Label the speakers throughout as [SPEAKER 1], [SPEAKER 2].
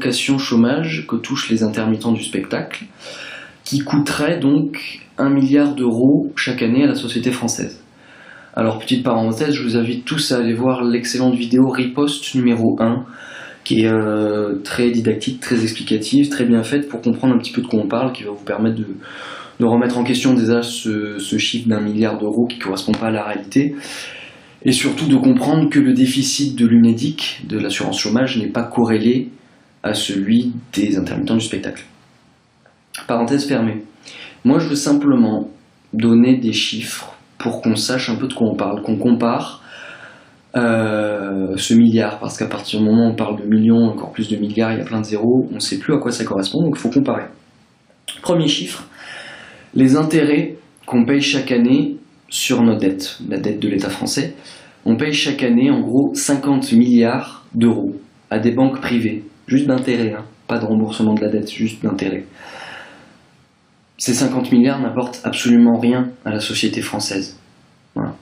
[SPEAKER 1] allocation chômage que touchent les intermittents du spectacle, qui coûterait donc 1 milliard d'euros chaque année à la société française. Alors, petite parenthèse, je vous invite tous à aller voir l'excellente vidéo Riposte numéro 1, qui est très didactique, très explicative, très bien faite pour comprendre un petit peu de quoi on parle, qui va vous permettre de remettre en question déjà ce chiffre d'1 milliard d'euros qui ne correspond pas à la réalité, et surtout de comprendre que le déficit de l'UNEDIC, de l'assurance chômage, n'est pas corrélé à celui des intermittents du spectacle. Parenthèse fermée. Moi, je veux simplement donner des chiffres pour qu'on sache un peu de quoi on parle, qu'on compare ce milliard, parce qu'à partir du moment où on parle de millions, encore plus de milliards, il y a plein de zéros, on ne sait plus à quoi ça correspond, donc il faut comparer. Premier chiffre, les intérêts qu'on paye chaque année sur nos dettes, la dette de l'État français. On paye chaque année en gros 50 milliards d'euros à des banques privées, juste d'intérêt, hein, pas de remboursement de la dette, juste d'intérêt. Ces 50 milliards n'apportent absolument rien à la société française. Voilà.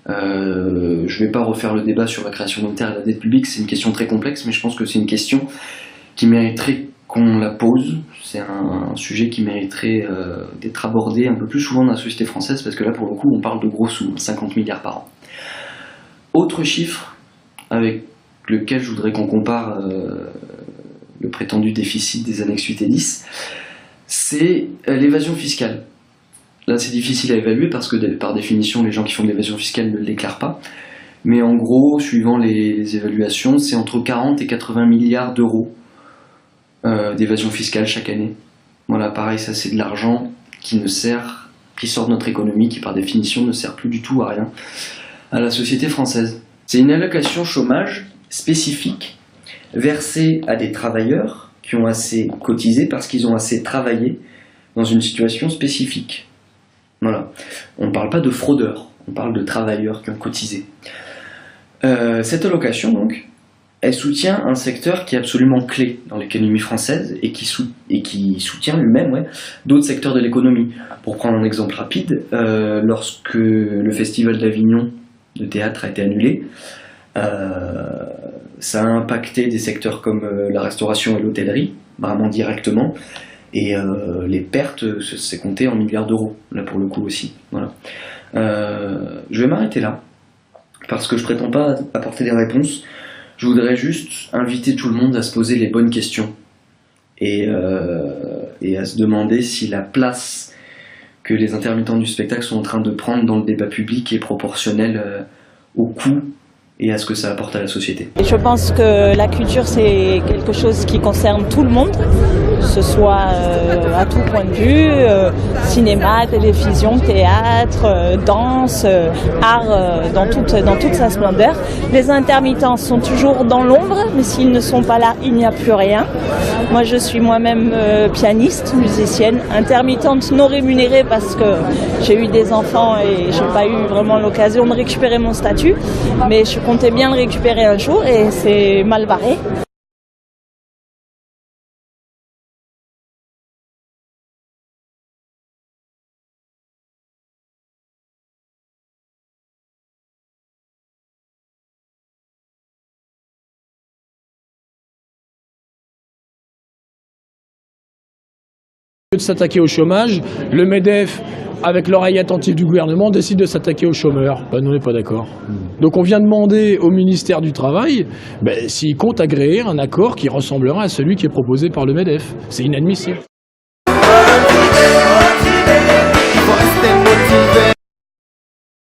[SPEAKER 1] Je ne vais pas refaire le débat sur la création monétaire et la dette publique, c'est une question très complexe, mais je pense que c'est une question qui mériterait qu'on la pose. C'est un sujet qui mériterait d'être abordé un peu plus souvent dans la société française, parce que là, pour le coup, on parle de gros sous, 50 milliards par an. Autre chiffre avec lequel je voudrais qu'on compare le prétendu déficit des annexes 8 et 10, c'est l'évasion fiscale. Là, c'est difficile à évaluer parce que, par définition, les gens qui font de l'évasion fiscale ne le déclarent pas. Mais en gros, suivant les évaluations, c'est entre 40 et 80 milliards d'euros d'évasion fiscale chaque année. Voilà, pareil, ça c'est de l'argent qui sort de notre économie, qui par définition ne sert plus du tout à rien à la société française. C'est une allocation chômage spécifique versée à des travailleurs qui ont assez cotisé parce qu'ils ont assez travaillé dans une situation spécifique. Voilà. On ne parle pas de fraudeurs, on parle de travailleurs qui ont cotisé. Cette allocation, donc, elle soutient un secteur qui est absolument clé dans l'économie française et qui soutient lui-même d'autres secteurs de l'économie. Pour prendre un exemple rapide, lorsque le Festival d'Avignon de théâtre a été annulé, ça a impacté des secteurs comme la restauration et l'hôtellerie, vraiment directement, et les pertes, c'est compté en milliards d'euros, là pour le coup aussi. Voilà. Je vais m'arrêter là, parce que je prétends pas apporter des réponses. Je voudrais juste inviter tout le monde à se poser les bonnes questions et à se demander si la place que les intermittents du spectacle sont en train de prendre dans le débat public est proportionnelle au coût et à ce que ça apporte à la société.
[SPEAKER 2] Et je pense que la culture, c'est quelque chose qui concerne tout le monde, que ce soit à tout point de vue, cinéma, télévision, théâtre, danse, art, dans toute sa splendeur. Les intermittents sont toujours dans l'ombre, mais s'ils ne sont pas là, il n'y a plus rien. Moi, je suis moi-même pianiste, musicienne, intermittente non rémunérée parce que j'ai eu des enfants et j'ai pas eu vraiment l'occasion de récupérer mon statut, mais je comptais bien le récupérer un jour et c'est mal barré.
[SPEAKER 3] De s'attaquer au chômage, le MEDEF, avec l'oreille attentive du gouvernement, décide de s'attaquer aux chômeurs. Nous, on n'est pas d'accord. Donc on vient demander au ministère du Travail s'il compte agréer un accord qui ressemblera à celui qui est proposé par le MEDEF. C'est inadmissible.